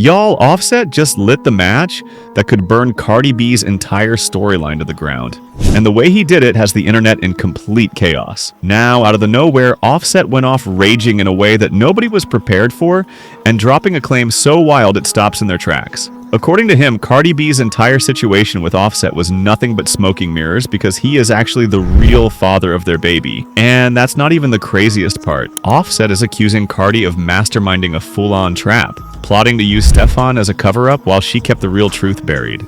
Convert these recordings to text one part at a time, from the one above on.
Y'all, Offset just lit the match that could burn Cardi B's entire storyline to the ground. And the way he did it has the internet in complete chaos. Now, out of the nowhere, Offset went off raging in a way that nobody was prepared for and dropping a claim so wild it stops in their tracks. According to him, Cardi B's entire situation with Offset was nothing but smoking mirrors because he is actually the real father of their baby. And that's not even the craziest part. Offset is accusing Cardi of masterminding a full-on trap, plotting to use Stefon as a cover-up while she kept the real truth buried.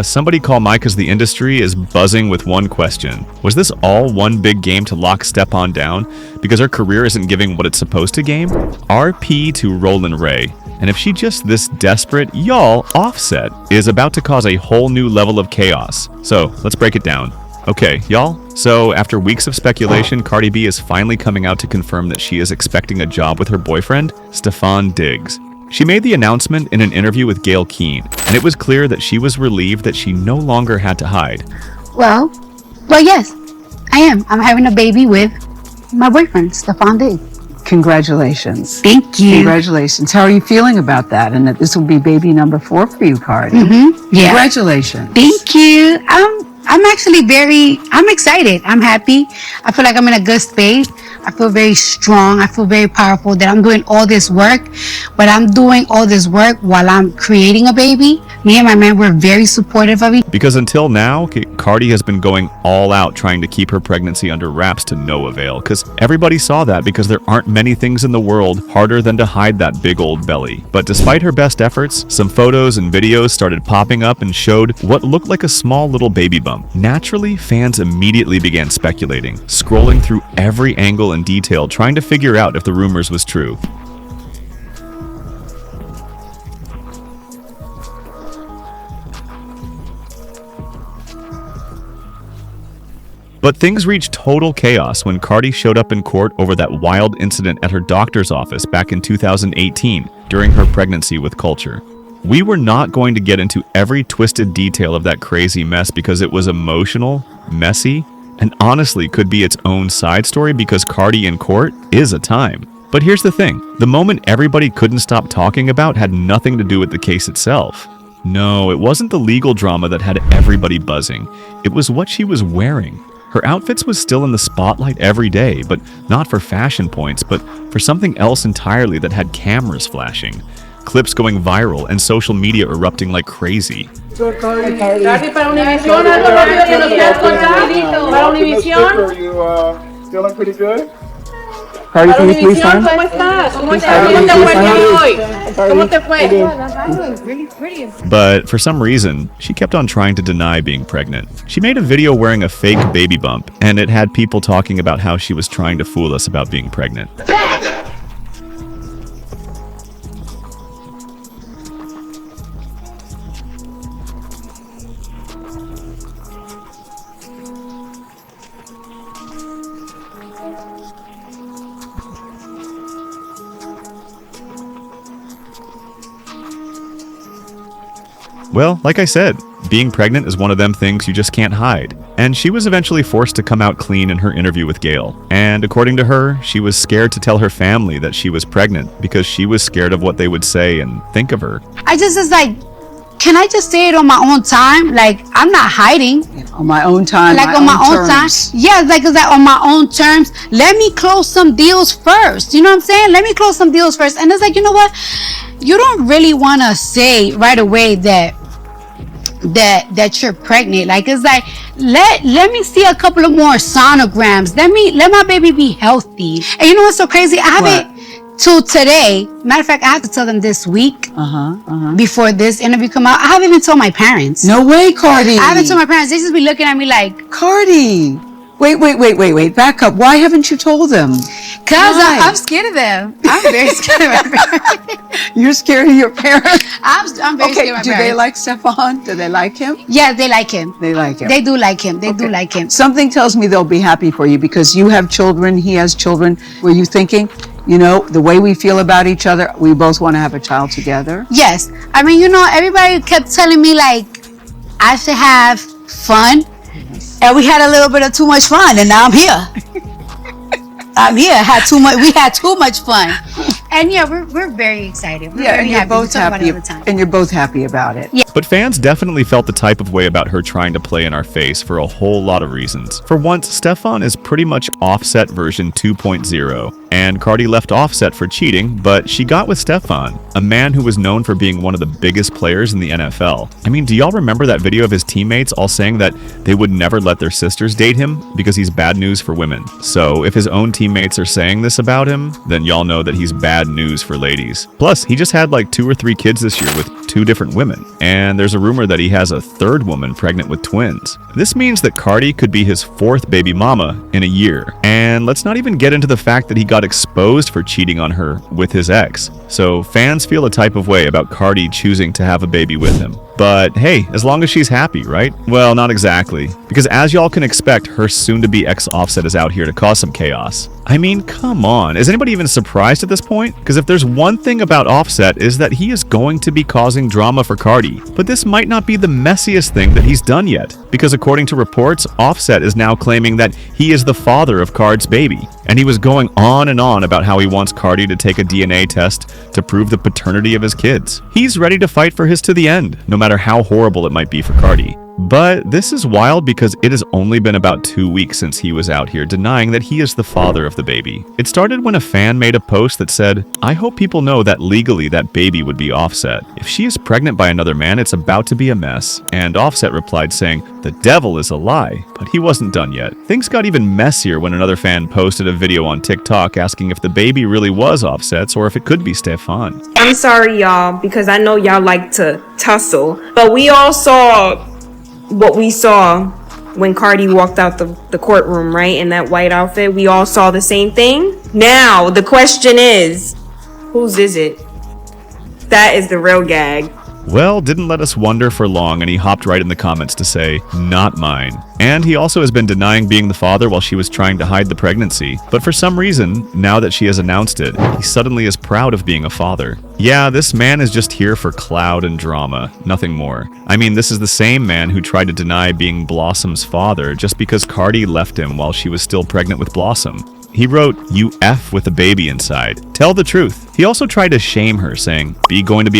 Somebody call Mike as the industry is buzzing with one question. Was this all one big game to lock Stefon down because her career isn't giving what it's supposed to game? RP to Roland Ray. And if she just this desperate, y'all, Offset is about to cause a whole new level of chaos. So let's break it down. Okay, y'all. So after weeks of speculation, Cardi B is finally coming out to confirm that she is expecting a job with her boyfriend, Stefon Diggs. She made the announcement in an interview with Gayle Keane, and it was clear that she was relieved that she no longer had to hide. Well, yes, I am. I'm having a baby with my boyfriend, Stefon Diggs. Congratulations. Thank you. Congratulations. How are you feeling about that? And that this will be baby number 4 for you, Cardi. Yeah. Congratulations. Thank you. I'm actually I'm excited. I'm happy. I feel like I'm in a good space. I feel very strong. I feel very powerful that I'm doing all this work, but I'm doing all this work while I'm creating a baby. Me and my man were very supportive of it. Because until now, Cardi has been going all out trying to keep her pregnancy under wraps to no avail, because everybody saw that because there aren't many things in the world harder than to hide that big old belly. But despite her best efforts, some photos and videos started popping up and showed what looked like a small little baby bump. Naturally, fans immediately began speculating, scrolling through every angle and detail trying to figure out if the rumors was true. But things reached total chaos when Cardi showed up in court over that wild incident at her doctor's office back in 2018 during her pregnancy with Culture. We were not going to get into every twisted detail of that crazy mess because it was emotional, messy, and honestly could be its own side story because Cardi in court is a time. But here's the thing, the moment everybody couldn't stop talking about had nothing to do with the case itself. No, it wasn't the legal drama that had everybody buzzing. It was what she was wearing. Her outfits was still in the spotlight every day, but not for fashion points, but for something else entirely that had cameras flashing, clips going viral, and social media erupting like crazy. Cardi, para Univision, algo rápido que nos quieras contar. Para Univision. Are you feeling pretty good? Para Univision, ¿cómo estás? ¿Cómo te fue hoy? ¿Cómo te fue? But for some reason, she kept on trying to deny being pregnant. She made a video wearing a fake baby bump, and it had people talking about how she was trying to fool us about being pregnant. Well, like I said, being pregnant is one of them things you just can't hide. And she was eventually forced to come out clean in her interview with Gayle. And according to her, she was scared to tell her family that she was pregnant because she was scared of what they would say and think of her. I just was like, can I just say it on my own time? Like, I'm not hiding. On my own time, like on my own time. Yeah, like on my own terms. Let me close some deals first. You know what I'm saying? Let me close some deals first. And it's like, you know what? You don't really want to say right away that you're pregnant. Like, it's like, let me see a couple of more sonograms. Let my baby be healthy. And you know what's so crazy? I haven't till today. Matter of fact, I have to tell them this week. Before this interview come out. I haven't even told my parents. No way, Cardi. I haven't told my parents. They just be looking at me like, Cardi. Wait. Back up. Why haven't you told them? Because I'm scared of them. I'm very scared of my parents. You're scared of your parents? I'm very scared of my parents. Do they like Stefon? Do they like him? Yeah, they like him. They like him. They do like him. They do like him. Something tells me they'll be happy for you because you have children, he has children. Were you thinking, you know, the way we feel about each other, we both want to have a child together? Yes. I mean, you know, everybody kept telling me, like, I should have fun. And we had a little bit of too much fun, and now I'm here. We had too much fun. And yeah, we're very excited. We're Yeah, very and you're happy. We both talk about it happy, all the time. and you're both happy about it. Yeah. But fans definitely felt the type of way about her trying to play in our face for a whole lot of reasons. For once, Stefon is pretty much Offset version 2.0, and Cardi left Offset for cheating, but she got with Stefon, a man who was known for being one of the biggest players in the NFL. I mean, do y'all remember that video of his teammates all saying that they would never let their sisters date him because he's bad news for women? So if his own teammates are saying this about him, then y'all know that he's bad news for ladies. Plus, he just had like 2 or 3 kids this year with 2 different women, and there's a rumor that he has a 3rd woman pregnant with twins. This means that Cardi could be his 4th baby mama in a year. And let's not even get into the fact that he got exposed for cheating on her with his ex. So fans feel a type of way about Cardi choosing to have a baby with him. But hey, as long as she's happy, right? Well, not exactly. Because as y'all can expect, her soon-to-be ex Offset is out here to cause some chaos. I mean, come on. Is anybody even surprised at this point? Because if there's one thing about Offset is that he is going to be causing drama for Cardi. But this might not be the messiest thing that he's done yet. Because according to reports, Offset is now claiming that he is the father of Cardi's baby. And he was going on and on about how he wants Cardi to take a DNA test to prove the paternity of his kids. He's ready to fight for his to the end, no matter how horrible it might be for Cardi. But this is wild because it has only been about 2 weeks since he was out here denying that he is the father of the baby. It started when a fan made a post that said, "I hope people know that legally that baby would be Offset. If she is pregnant by another man, it's about to be a mess." And Offset replied saying, "The devil is a lie," but he wasn't done yet. Things got even messier when another fan posted a video on TikTok asking if the baby really was Offset's or if it could be Stefon. I'm sorry, y'all, because I know y'all like to tussle, but we all saw what we saw when Cardi walked out the courtroom, right? In that white outfit. We all saw the same thing. Now, the question is, whose is it? That is the real gag. Well, didn't let us wonder for long, and he hopped right in the comments to say, "Not mine." And he also has been denying being the father while she was trying to hide the pregnancy. But for some reason, now that she has announced it, he suddenly is proud of being a father. Yeah, this man is just here for clout and drama, nothing more. I mean, this is the same man who tried to deny being Blossom's father just because Cardi left him while she was still pregnant with Blossom. He wrote, "You F with a baby inside. Tell the truth." He also tried to shame her, saying, gonna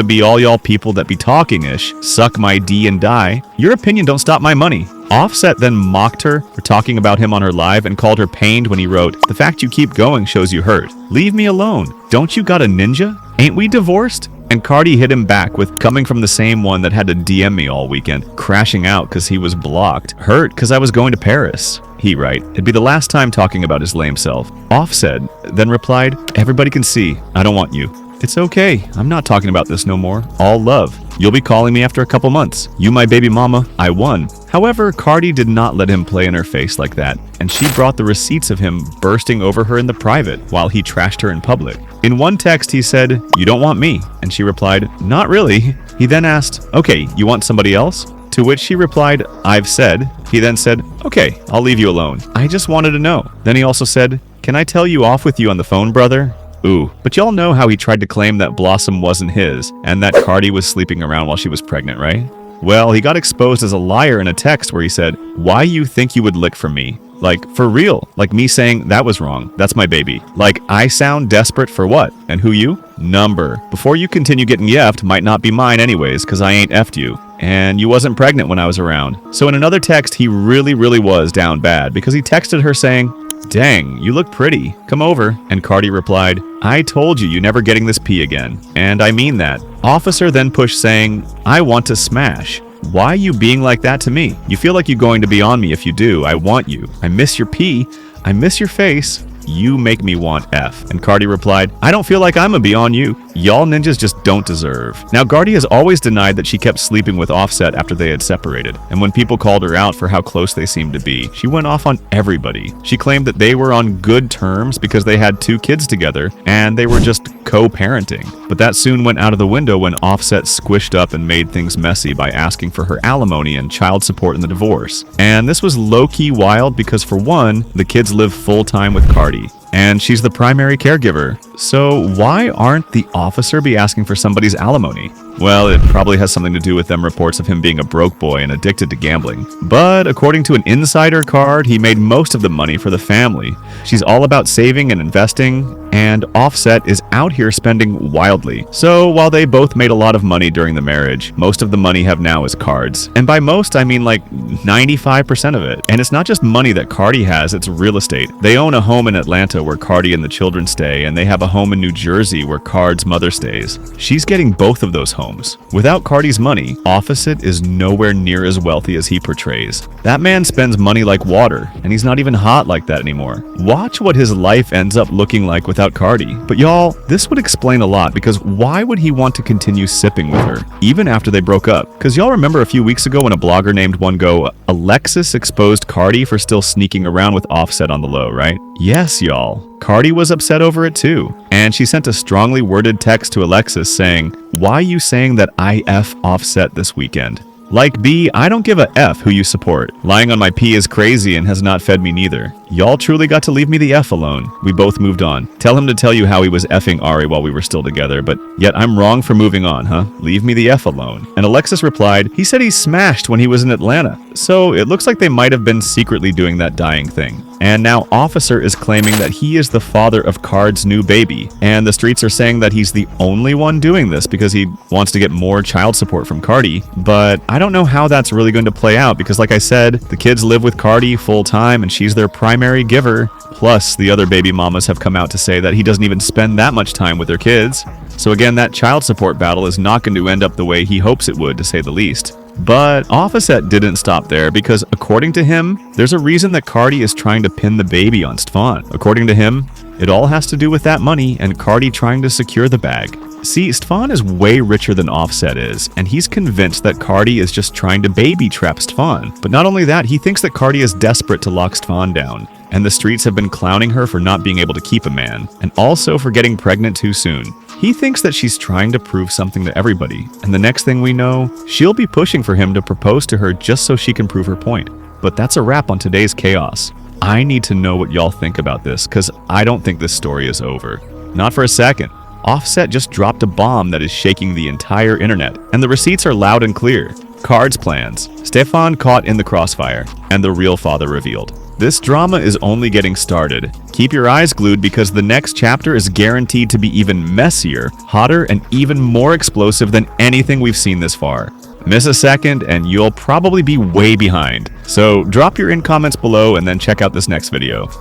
be all y'all people that be talking-ish, suck my D and die. Your opinion don't stop my money. Offset then mocked her for talking about him on her live and called her pained when he wrote, "The fact you keep going shows you hurt. Leave me alone. Don't you got a ninja? Ain't we divorced?" And Cardi hit him back with, "Coming from the same one that had to DM me all weekend, crashing out because he was blocked. Hurt because I was going to Paris." He right. It'd be the last time talking about his lame self. Offset then replied, "Everybody can see, I don't want you. It's okay. I'm not talking about this no more. All love. You'll be calling me after a couple months. You my baby mama. I won." However, Cardi did not let him play in her face like that, and she brought the receipts of him bursting over her in the private while he trashed her in public. In one text, he said, "You don't want me?" And she replied, "Not really." He then asked, "Okay, you want somebody else?" To which she replied, "I've said." He then said, "Okay, I'll leave you alone. I just wanted to know." Then he also said, "Can I tell you off with you on the phone, brother?" Ooh, but y'all know how he tried to claim that Blossom wasn't his, and that Cardi was sleeping around while she was pregnant, right? Well, he got exposed as a liar in a text where he said, "Why you think you would lick for me?" Like, for real. Like me saying, "That was wrong. That's my baby." Like, I sound desperate for what? And who you? Number. Before you continue getting yeffed might not be mine anyways, cause I ain't effed you. And you wasn't pregnant when I was around. So in another text, he really was down bad because he texted her saying, "Dang, you look pretty. Come over." And Cardi replied, "I told you never getting this pee again. And I mean that." Officer then pushed saying, "I want to smash. Why you being like that to me? You feel like you're going to be on me if you do. I want you. I miss your pee. I miss your face. You make me want F." And Cardi replied, "I don't feel like I'm gonna be on you. Y'all ninjas just don't deserve." Now, Cardi has always denied that she kept sleeping with Offset after they had separated. And when people called her out for how close they seemed to be, she went off on everybody. She claimed that they were on good terms because they had 2 kids together and they were just co-parenting. But that soon went out of the window when Offset squished up and made things messy by asking for her alimony and child support in the divorce. And this was low-key wild because, for one, the kids live full-time with Cardi, and she's the primary caregiver. So why aren't the officer be asking for somebody's alimony? Well, it probably has something to do with them reports of him being a broke boy and addicted to gambling. But according to an insider card, he made most of the money for the family. She's all about saving and investing, and Offset is out here spending wildly. So while they both made a lot of money during the marriage, most of the money have now is Card's. And by most, I mean like 95% of it. And it's not just money that Cardi has, it's real estate. They own a home in Atlanta where Cardi and the children stay, and they have a home in New Jersey where Card's mother stays. She's getting both of those homes. Without Cardi's money, Offset is nowhere near as wealthy as he portrays. That man spends money like water, and he's not even hot like that anymore. Watch what his life ends up looking like without Cardi. But y'all, this would explain a lot, because why would he want to continue sipping with her, even after they broke up? Because y'all remember a few weeks ago when a blogger named One Go, Alexis exposed Cardi for still sneaking around with Offset on the low, right? Yes, y'all. Cardi was upset over it too, and she sent a strongly worded text to Alexis saying, "Why you saying that I F Offset this weekend? Like B, I don't give a F who you support. Lying on my P is crazy and has not fed me neither. Y'all truly got to leave me the F alone. We both moved on. Tell him to tell you how he was effing Ari while we were still together, but yet I'm wrong for moving on, huh? Leave me the F alone." And Alexis replied, "He said he smashed when he was in Atlanta." So it looks like they might have been secretly doing that dying thing. And now Officer is claiming that he is the father of Card's new baby. And the streets are saying that he's the only one doing this because he wants to get more child support from Cardi. But I don't know how that's really going to play out because, like I said, the kids live with Cardi full time and she's their primary giver. Plus, the other baby mamas have come out to say that he doesn't even spend that much time with their kids. So again, that child support battle is not going to end up the way he hopes it would, to say the least. But Offset didn't stop there because, according to him, there's a reason that Cardi is trying to pin the baby on Stefon. According to him, it all has to do with that money and Cardi trying to secure the bag. See, Stefon is way richer than Offset is, and he's convinced that Cardi is just trying to baby trap Stefon. But not only that, he thinks that Cardi is desperate to lock Stefon down, and the streets have been clowning her for not being able to keep a man, and also for getting pregnant too soon. He thinks that she's trying to prove something to everybody, and the next thing we know, she'll be pushing for him to propose to her just so she can prove her point. But that's a wrap on today's chaos. I need to know what y'all think about this, because I don't think this story is over. Not for a second. Offset just dropped a bomb that is shaking the entire internet, and the receipts are loud and clear. Card's plans, Stefon caught in the crossfire, and the real father revealed. This drama is only getting started. Keep your eyes glued because the next chapter is guaranteed to be even messier, hotter, and even more explosive than anything we've seen this far. Miss a second and you'll probably be way behind. So drop your comments below and then check out this next video.